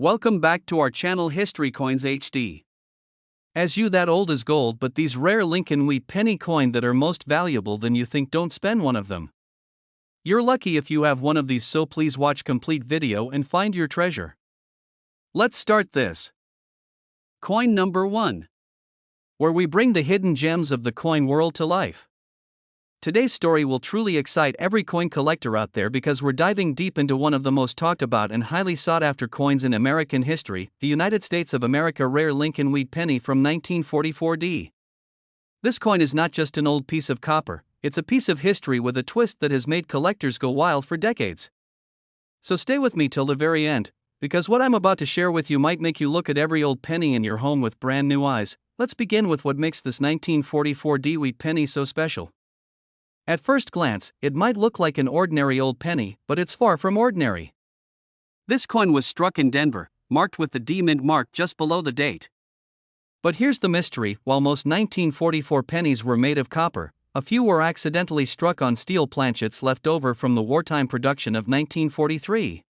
Welcome back to our channel History Coins HD. As you that old is gold, but these rare Lincoln Wheat Penny coin that are most valuable than you think, don't spend one of them. You're lucky if you have one of these, so please watch complete video and find your treasure. Let's start this. Coin number 1. Where we bring the hidden gems of the coin world to life. Today's story will truly excite every coin collector out there because we're diving deep into one of the most talked about and highly sought after coins in American history, the United States of America rare Lincoln Wheat Penny from 1944D. This coin is not just an old piece of copper, it's a piece of history with a twist that has made collectors go wild for decades. So stay with me till the very end, because what I'm about to share with you might make you look at every old penny in your home with brand new eyes. Let's begin with what makes this 1944D Wheat Penny so special. At first glance, it might look like an ordinary old penny, but it's far from ordinary. This coin was struck in Denver, marked with the D mint mark just below the date. But here's the mystery: while most 1944 pennies were made of copper, a few were accidentally struck on steel planchets left over from the wartime production of 1943.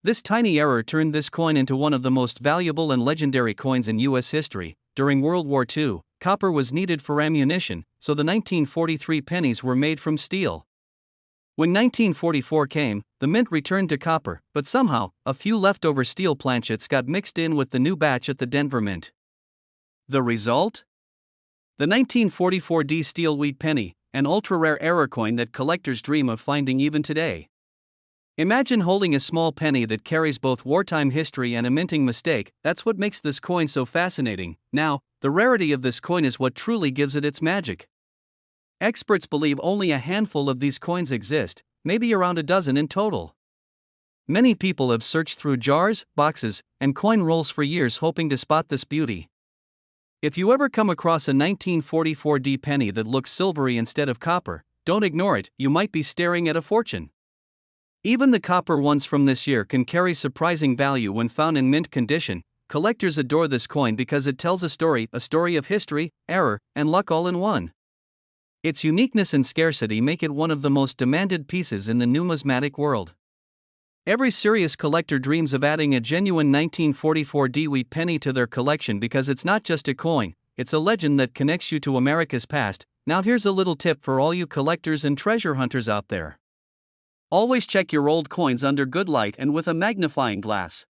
This tiny error turned this coin into one of the most valuable and legendary coins in U.S. history. During World War II, copper was needed for ammunition, so the 1943 pennies were made from steel. When 1944 came, the mint returned to copper, but somehow, a few leftover steel planchets got mixed in with the new batch at the Denver Mint. The result? The 1944D Steel Wheat Penny, an ultra-rare error coin that collectors dream of finding even today. Imagine holding a small penny that carries both wartime history and a minting mistake. That's what makes this coin so fascinating. Now, the rarity of this coin is what truly gives it its magic. Experts believe only a handful of these coins exist, maybe around a dozen in total. Many people have searched through jars, boxes, and coin rolls for years hoping to spot this beauty. If you ever come across a 1944D penny that looks silvery instead of copper, don't ignore it, you might be staring at a fortune. Even the copper ones from this year can carry surprising value when found in mint condition. Collectors adore this coin because it tells a story of history, error, and luck all in one. Its uniqueness and scarcity make it one of the most demanded pieces in the numismatic world. Every serious collector dreams of adding a genuine 1944D Wheat Penny to their collection because it's not just a coin, it's a legend that connects you to America's past. Now here's a little tip for all you collectors and treasure hunters out there. Always check your old coins under good light and with a magnifying glass.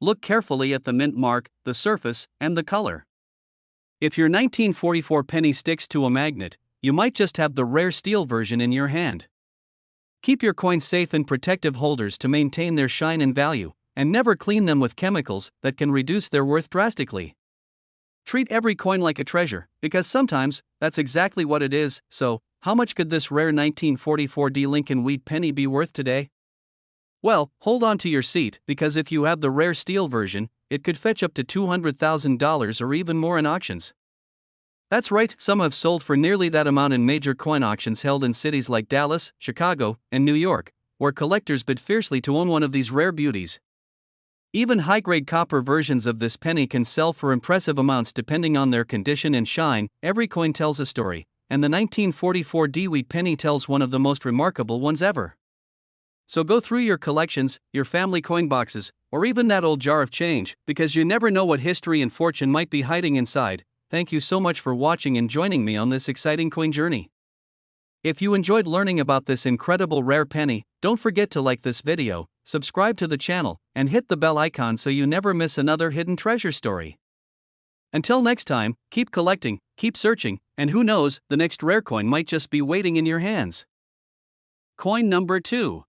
Look carefully at the mint mark, the surface, and the color. If your 1944 penny sticks to a magnet, you might just have the rare steel version in your hand. Keep your coins safe in protective holders to maintain their shine and value, and never clean them with chemicals that can reduce their worth drastically. Treat every coin like a treasure, because sometimes that's exactly what it is. So, how much could this rare 1944D Lincoln Wheat Penny be worth today? Well, hold on to your seat, because if you have the rare steel version, it could fetch up to $200,000 or even more in auctions. That's right, some have sold for nearly that amount in major coin auctions held in cities like Dallas, Chicago, and New York, where collectors bid fiercely to own one of these rare beauties. Even high-grade copper versions of this penny can sell for impressive amounts depending on their condition and shine. Every coin tells a story, and the 1944D Wheat Penny tells one of the most remarkable ones ever. So go through your collections, your family coin boxes, or even that old jar of change, because you never know what history and fortune might be hiding inside. Thank you so much for watching and joining me on this exciting coin journey. If you enjoyed learning about this incredible rare penny, don't forget to like this video, subscribe to the channel, and hit the bell icon so you never miss another hidden treasure story. Until next time, keep collecting, keep searching, and who knows, the next rare coin might just be waiting in your hands. Coin number 2.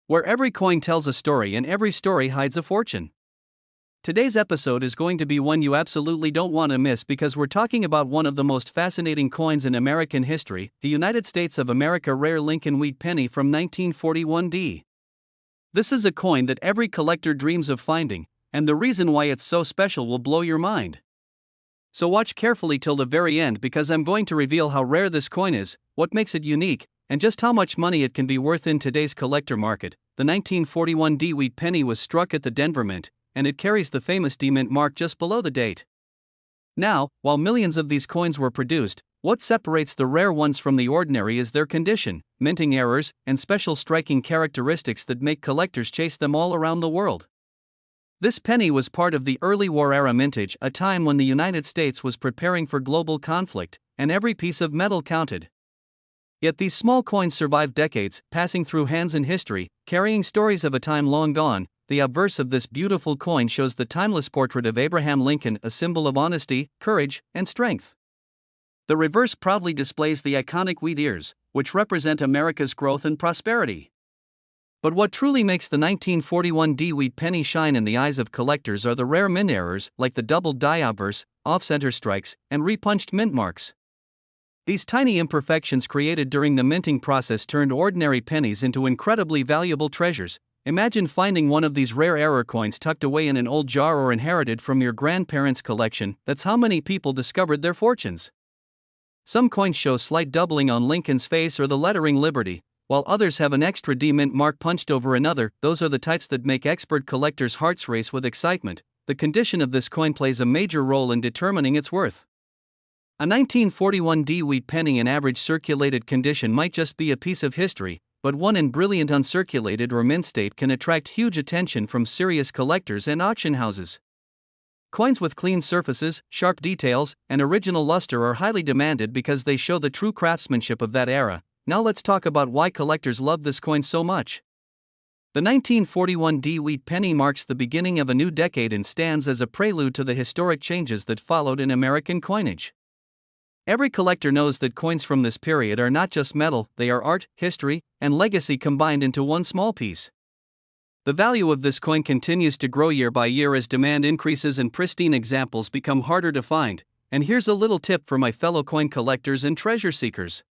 Where every coin tells a story and every story hides a fortune. Today's episode is going to be one you absolutely don't want to miss because we're talking about one of the most fascinating coins in American history, the United States of America rare Lincoln Wheat Penny from 1941D. This is a coin that every collector dreams of finding, and the reason why it's so special will blow your mind. So watch carefully till the very end because I'm going to reveal how rare this coin is, what makes it unique, and just how much money it can be worth in today's collector market. The 1941D Wheat Penny was struck at the Denver Mint, and it carries the famous D mint mark just below the date. Now, while millions of these coins were produced, what separates the rare ones from the ordinary is their condition, minting errors, and special striking characteristics that make collectors chase them all around the world. This penny was part of the early war-era mintage, a time when the United States was preparing for global conflict, and every piece of metal counted. Yet these small coins survived decades, passing through hands in history, carrying stories of a time long gone. The obverse of this beautiful coin shows the timeless portrait of Abraham Lincoln, a symbol of honesty, courage, and strength. The reverse proudly displays the iconic wheat ears, which represent America's growth and prosperity. But what truly makes the 1941 D wheat penny shine in the eyes of collectors are the rare mint errors, like the doubled die obverse, off-center strikes, and repunched mint marks. These tiny imperfections created during the minting process turned ordinary pennies into incredibly valuable treasures. Imagine finding one of these rare error coins tucked away in an old jar or inherited from your grandparents' collection. That's how many people discovered their fortunes. Some coins show slight doubling on Lincoln's face or the lettering Liberty, while others have an extra D mint mark punched over another. Those are the types that make expert collectors' hearts race with excitement. The condition of this coin plays a major role in determining its worth. A 1941 D wheat penny in average circulated condition might just be a piece of history, but one in brilliant uncirculated or mint state can attract huge attention from serious collectors and auction houses. Coins with clean surfaces, sharp details, and original luster are highly demanded because they show the true craftsmanship of that era. Now let's talk about why collectors love this coin so much. The 1941 D wheat penny marks the beginning of a new decade and stands as a prelude to the historic changes that followed in American coinage. Every collector knows that coins from this period are not just metal, they are art, history, and legacy combined into one small piece. The value of this coin continues to grow year by year as demand increases and pristine examples become harder to find. And here's a little tip for my fellow coin collectors and treasure seekers.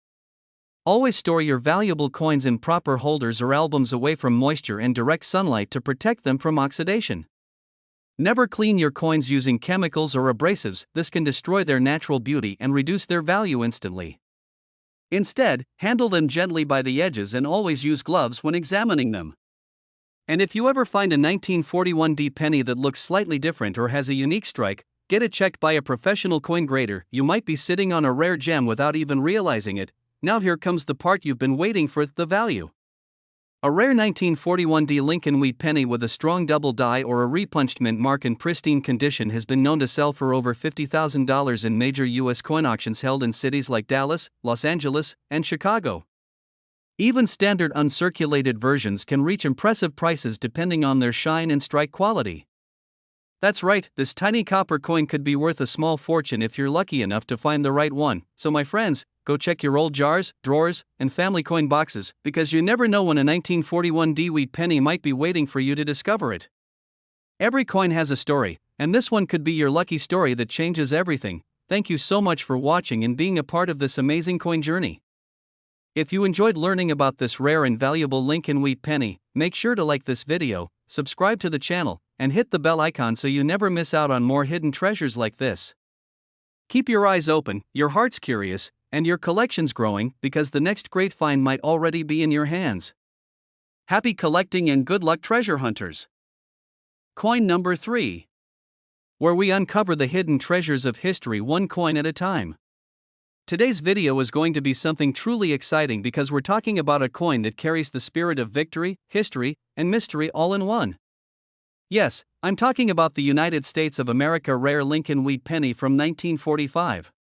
Always store your valuable coins in proper holders or albums away from moisture and direct sunlight to protect them from oxidation. Never clean your coins using chemicals or abrasives, this can destroy their natural beauty and reduce their value instantly. Instead, handle them gently by the edges and always use gloves when examining them. And if you ever find a 1941 D penny that looks slightly different or has a unique strike, get it checked by a professional coin grader. You might be sitting on a rare gem without even realizing it. Now here comes the part you've been waiting for, the value. A rare 1941 D Lincoln Wheat penny with a strong double die or a repunched mint mark in pristine condition has been known to sell for over $50,000 in major U.S. coin auctions held in cities like Dallas, Los Angeles, and Chicago. Even standard uncirculated versions can reach impressive prices depending on their shine and strike quality. That's right, this tiny copper coin could be worth a small fortune if you're lucky enough to find the right one. So my friends, go check your old jars, drawers, and family coin boxes, because you never know when a 1941 D wheat penny might be waiting for you to discover it. Every coin has a story, and this one could be your lucky story that changes everything. Thank you so much for watching and being a part of this amazing coin journey. If you enjoyed learning about this rare and valuable Lincoln Wheat penny, make sure to like this video, subscribe to the channel, and hit the bell icon so you never miss out on more hidden treasures like this. Keep your eyes open, your hearts curious, and your collections growing, because the next great find might already be in your hands. Happy collecting and good luck, treasure hunters! Coin number 3. Where we uncover the hidden treasures of history one coin at a time. Today's video is going to be something truly exciting because we're talking about a coin that carries the spirit of victory, history, and mystery all in one. Yes, I'm talking about the United States of America rare Lincoln Wheat penny from 1945.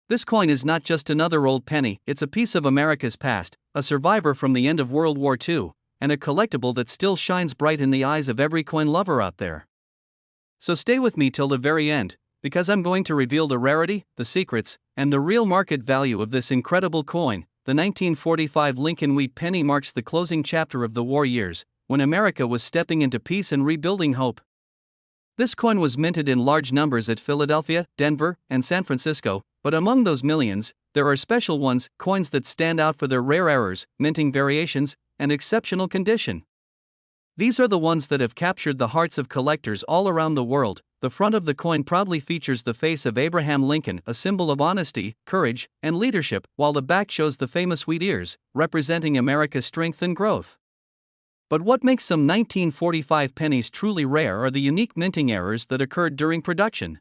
This coin is not just another old penny, it's a piece of America's past, a survivor from the end of World War II, and a collectible that still shines bright in the eyes of every coin lover out there. So stay with me till the very end, because I'm going to reveal the rarity, the secrets, and the real market value of this incredible coin. The 1945 Lincoln Wheat penny marks the closing chapter of the war years, when America was stepping into peace and rebuilding hope. This coin was minted in large numbers at Philadelphia, Denver, and San Francisco, but among those millions, there are special ones, coins that stand out for their rare errors, minting variations, and exceptional condition. These are the ones that have captured the hearts of collectors all around the world. The front of the coin proudly features the face of Abraham Lincoln, a symbol of honesty, courage, and leadership, while the back shows the famous wheat ears, representing America's strength and growth. But what makes some 1945 pennies truly rare are the unique minting errors that occurred during production.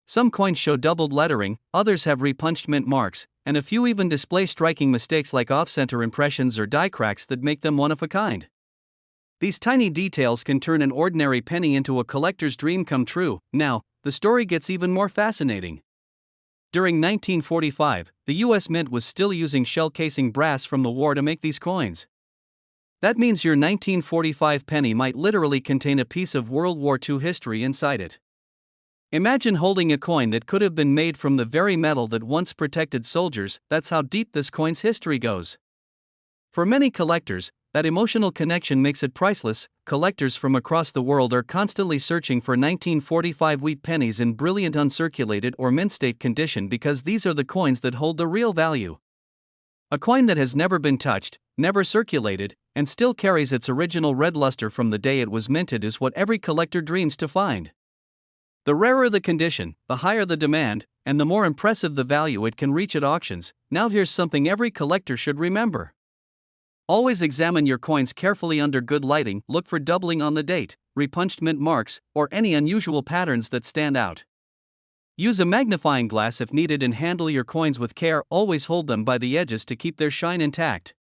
Some coins show doubled lettering, others have repunched mint marks, and a few even display striking mistakes like off-center impressions or die cracks that make them one of a kind. These tiny details can turn an ordinary penny into a collector's dream come true. Now, the story gets even more fascinating. During 1945, the US Mint was still using shell casing brass from the war to make these coins. That means your 1945 penny might literally contain a piece of World War II history inside it. Imagine holding a coin that could have been made from the very metal that once protected soldiers. That's how deep this coin's history goes. For many collectors, that emotional connection makes it priceless. Collectors from across the world are constantly searching for 1945 wheat pennies in brilliant uncirculated or mint state condition because these are the coins that hold the real value. A coin that has never been touched, never circulated, and still carries its original red luster from the day it was minted is what every collector dreams to find. The rarer the condition, the higher the demand, and the more impressive the value it can reach at auctions. Now here's something every collector should remember. Always examine your coins carefully under good lighting. Look for doubling on the date, repunched mint marks, or any unusual patterns that stand out. Use a magnifying glass if needed and handle your coins with care. Always hold them by the edges to keep their shine intact.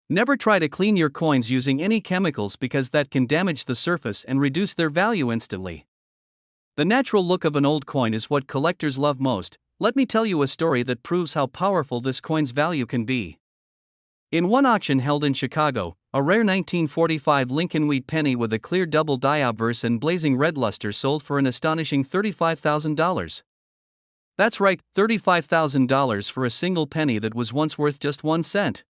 Never try to clean your coins using any chemicals because that can damage the surface and reduce their value instantly. The natural look of an old coin is what collectors love most. Let me tell you a story that proves how powerful this coin's value can be. In one auction held in Chicago, a rare 1945 Lincoln Wheat Penny with a clear double die obverse and blazing red luster sold for an astonishing $35,000. That's right, $35,000 for a single penny that was once worth just 1 cent.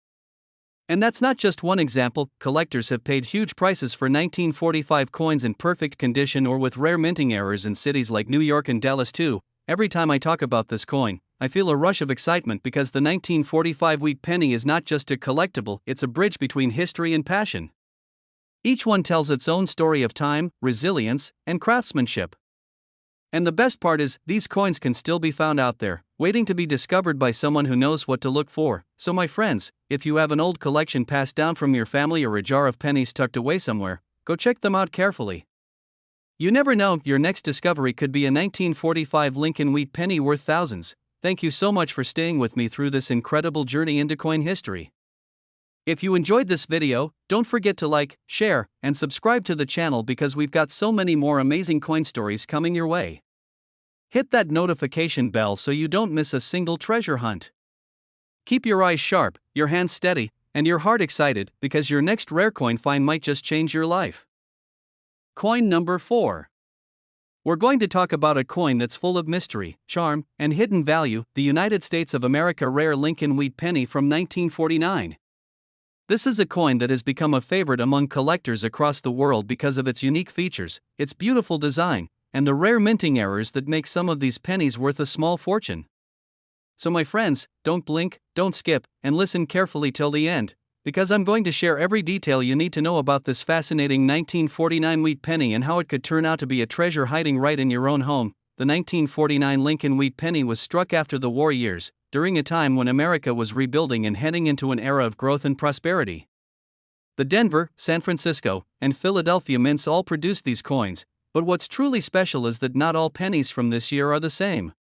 And that's not just one example. Collectors have paid huge prices for 1945 coins in perfect condition or with rare minting errors in cities like New York and Dallas too. Every time I talk about this coin, I feel a rush of excitement because the 1945 wheat penny is not just a collectible, it's a bridge between history and passion. Each one tells its own story of time, resilience, and craftsmanship. And the best part is, these coins can still be found out there, waiting to be discovered by someone who knows what to look for. So my friends, if you have an old collection passed down from your family or a jar of pennies tucked away somewhere, go check them out carefully. You never know, your next discovery could be a 1945 Lincoln Wheat Penny worth thousands. Thank you so much for staying with me through this incredible journey into coin history. If you enjoyed this video, don't forget to like, share, and subscribe to the channel because we've got so many more amazing coin stories coming your way. Hit that notification bell so you don't miss a single treasure hunt. Keep your eyes sharp, your hands steady, and your heart excited because your next rare coin find might just change your life. Coin number 4. We're going to talk about a coin that's full of mystery, charm, and hidden value, the United States of America rare Lincoln Wheat Penny from 1949. This is a coin that has become a favorite among collectors across the world because of its unique features, its beautiful design, and the rare minting errors that make some of these pennies worth a small fortune. So my friends, don't blink, don't skip, and listen carefully till the end, because I'm going to share every detail you need to know about this fascinating 1949 wheat penny and how it could turn out to be a treasure hiding right in your own home. The 1949 Lincoln Wheat Penny was struck after the war years, during a time when America was rebuilding and heading into an era of growth and prosperity. The Denver, San Francisco, and Philadelphia mints all produced these coins, but what's truly special is that not all pennies from this year are the same.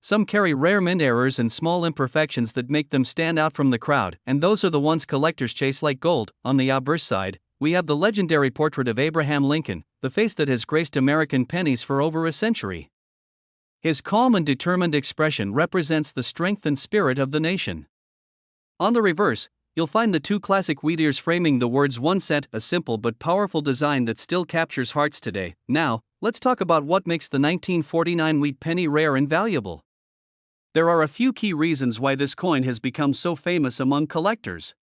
Some carry rare mint errors and small imperfections that make them stand out from the crowd, and those are the ones collectors chase like gold. On the obverse side, we have the legendary portrait of Abraham Lincoln, the face that has graced American pennies for over a century. His calm and determined expression represents the strength and spirit of the nation. On the reverse, you'll find the two classic wheat ears framing the words 1 cent, a simple but powerful design that still captures hearts today. Now, let's talk about what makes the 1949 wheat penny rare and valuable. There are a few key reasons why this coin has become so famous among collectors.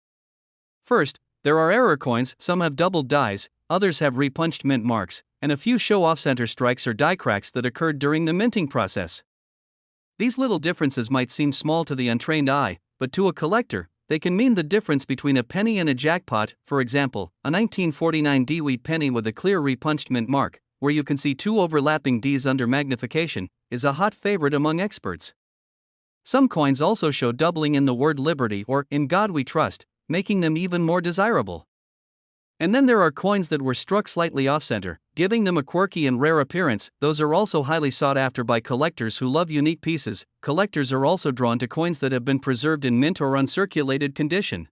First, there are error coins. Some have doubled dies, others have repunched mint marks, and a few show off center strikes or die cracks that occurred during the minting process. These little differences might seem small to the untrained eye, but to a collector, they can mean the difference between a penny and a jackpot. For example, a 1949 D wheat penny with a clear repunched mint mark, where you can see two overlapping Ds under magnification, is a hot favorite among experts. Some coins also show doubling in the word liberty or in God we trust, making them even more desirable. And then there are coins that were struck slightly off-center, giving them a quirky and rare appearance. Those are also highly sought after by collectors who love unique pieces. Collectors are also drawn to coins that have been preserved in mint or uncirculated condition.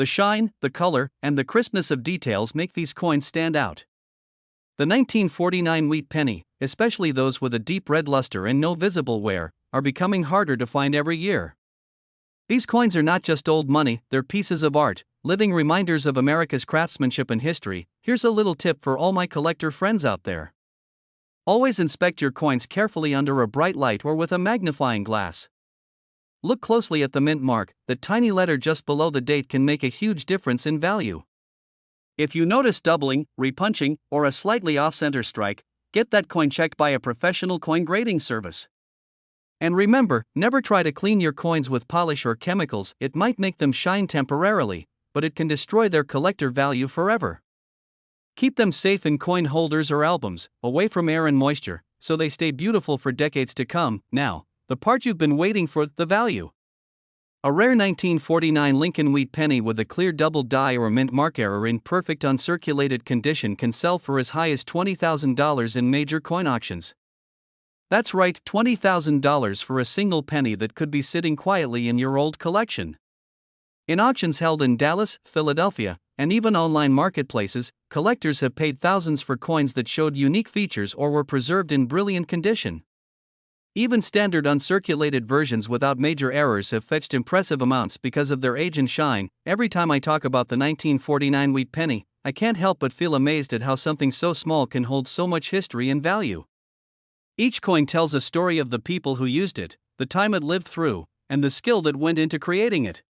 The shine, the color, and the crispness of details make these coins stand out. The 1949 wheat penny, especially those with a deep red luster and no visible wear, are becoming harder to find every year. These coins are not just old money, they're pieces of art, living reminders of America's craftsmanship and history. Here's a little tip for all my collector friends out there. Always inspect your coins carefully under a bright light or with a magnifying glass. Look closely at the mint mark. The tiny letter just below the date can make a huge difference in value. If you notice doubling, repunching, or a slightly off-center strike, get that coin checked by a professional coin grading service. And remember, never try to clean your coins with polish or chemicals. It might make them shine temporarily, but it can destroy their collector value forever. Keep them safe in coin holders or albums, away from air and moisture, so they stay beautiful for decades to come. Now, the part you've been waiting for, the value. A rare 1949 Lincoln Wheat Penny with a clear double die or mint mark error in perfect uncirculated condition can sell for as high as $20,000 in major coin auctions. That's right, $20,000 for a single penny that could be sitting quietly in your old collection. In auctions held in Dallas, Philadelphia, and even online marketplaces, collectors have paid thousands for coins that showed unique features or were preserved in brilliant condition. Even standard uncirculated versions without major errors have fetched impressive amounts because of their age and shine. Every time I talk about the 1949 wheat penny, I can't help but feel amazed at how something so small can hold so much history and value. Each coin tells a story of the people who used it, the time it lived through, and the skill that went into creating it.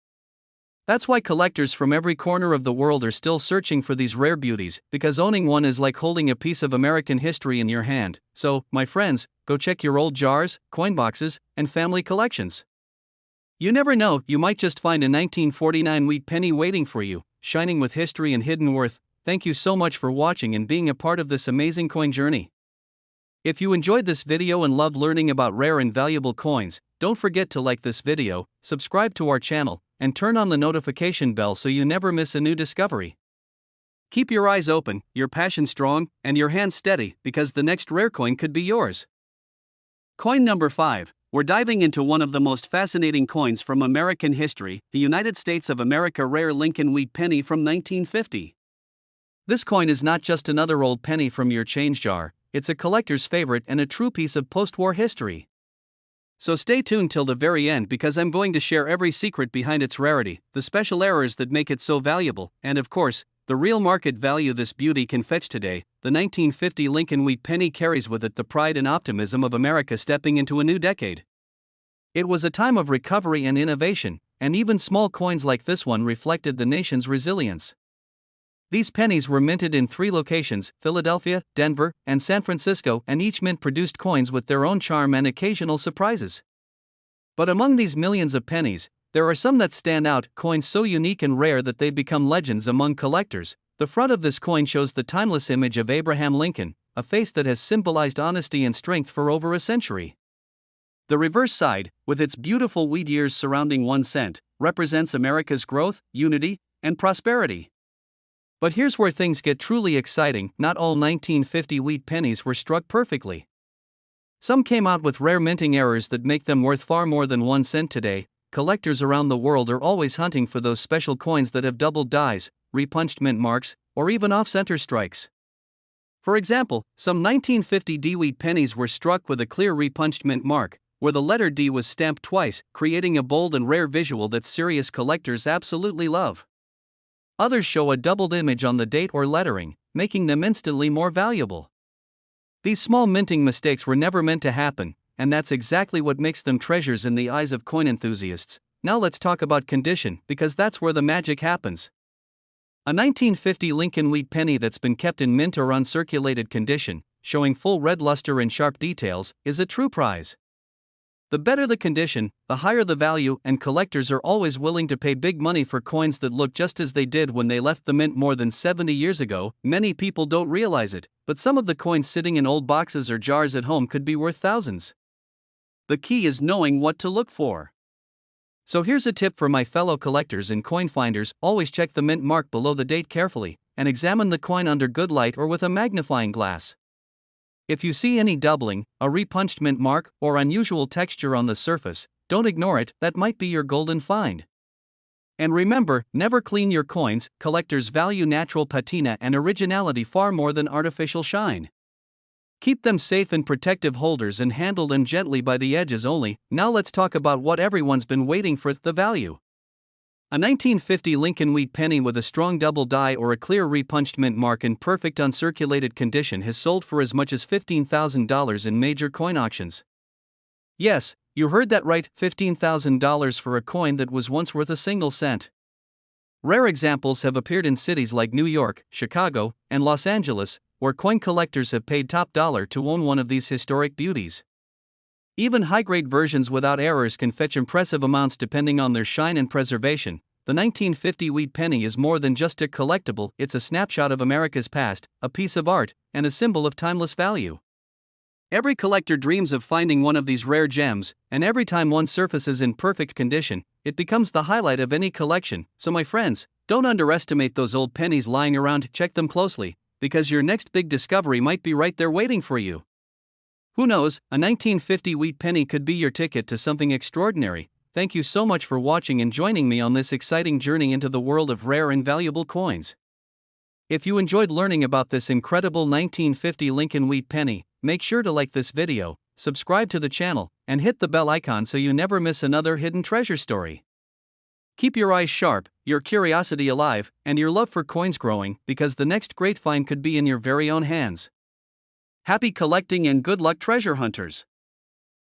That's why collectors from every corner of the world are still searching for these rare beauties, because owning one is like holding a piece of American history in your hand. So, my friends, go check your old jars, coin boxes, and family collections. You never know, you might just find a 1949 wheat penny waiting for you, shining with history and hidden worth. Thank you so much for watching and being a part of this amazing coin journey. If you enjoyed this video and loved learning about rare and valuable coins, don't forget to like this video, subscribe to our channel, and turn on the notification bell so you never miss a new discovery. Keep your eyes open, your passion strong, and your hands steady, because the next rare coin could be yours. Coin number 5. We're diving into one of the most fascinating coins from American history, the United States of America rare Lincoln Wheat Penny from 1950. This coin is not just another old penny from your change jar, it's a collector's favorite and a true piece of post-war history. So stay tuned till the very end because I'm going to share every secret behind its rarity, the special errors that make it so valuable, and of course, the real market value this beauty can fetch today. The 1950 Lincoln Wheat Penny carries with it the pride and optimism of America stepping into a new decade. It was a time of recovery and innovation, and even small coins like this one reflected the nation's resilience. These pennies were minted in 3 locations, Philadelphia, Denver, and San Francisco, and each mint produced coins with their own charm and occasional surprises. But among these millions of pennies, there are some that stand out, coins so unique and rare that they become legends among collectors. The front of this coin shows the timeless image of Abraham Lincoln, a face that has symbolized honesty and strength for over a century. The reverse side, with its beautiful wheat ears surrounding 1 cent, represents America's growth, unity, and prosperity. But here's where things get truly exciting. Not all 1950 wheat pennies were struck perfectly. Some came out with rare minting errors that make them worth far more than 1 cent today. Collectors around the world are always hunting for those special coins that have doubled dies, repunched mint marks, or even off-center strikes. For example, some 1950 D wheat pennies were struck with a clear repunched mint mark, where the letter D was stamped twice, creating a bold and rare visual that serious collectors absolutely love. Others show a doubled image on the date or lettering, making them instantly more valuable. These small minting mistakes were never meant to happen, and that's exactly what makes them treasures in the eyes of coin enthusiasts. Now let's talk about condition, because that's where the magic happens. A 1950 Lincoln Wheat Penny that's been kept in mint or uncirculated condition, showing full red luster and sharp details, is a true prize. The better the condition, the higher the value, and collectors are always willing to pay big money for coins that look just as they did when they left the mint more than 70 years ago. Many people don't realize it, but some of the coins sitting in old boxes or jars at home could be worth thousands. The key is knowing what to look for. So here's a tip for my fellow collectors and coin finders: always check the mint mark below the date carefully, and examine the coin under good light or with a magnifying glass. If you see any doubling, a repunched mint mark, or unusual texture on the surface, don't ignore it, that might be your golden find. And remember, never clean your coins. Collectors value natural patina and originality far more than artificial shine. Keep them safe in protective holders and handle them gently by the edges only. Now let's talk about what everyone's been waiting for, the value. A 1950 Lincoln Wheat Penny with a strong double die or a clear repunched mint mark in perfect uncirculated condition has sold for as much as $15,000 in major coin auctions. Yes, you heard that right, $15,000 for a coin that was once worth a single cent. Rare examples have appeared in cities like New York, Chicago, and Los Angeles, where coin collectors have paid top dollar to own one of these historic beauties. Even high-grade versions without errors can fetch impressive amounts depending on their shine and preservation. The 1950 Wheat Penny is more than just a collectible, it's a snapshot of America's past, a piece of art, and a symbol of timeless value. Every collector dreams of finding one of these rare gems, and every time one surfaces in perfect condition, it becomes the highlight of any collection. So my friends, don't underestimate those old pennies lying around, check them closely, because your next big discovery might be right there waiting for you. Who knows, a 1950 Wheat Penny could be your ticket to something extraordinary. Thank you so much for watching and joining me on this exciting journey into the world of rare and valuable coins. If you enjoyed learning about this incredible 1950 Lincoln Wheat Penny, make sure to like this video, subscribe to the channel, and hit the bell icon so you never miss another hidden treasure story. Keep your eyes sharp, your curiosity alive, and your love for coins growing, because the next great find could be in your very own hands. Happy collecting and good luck, treasure hunters!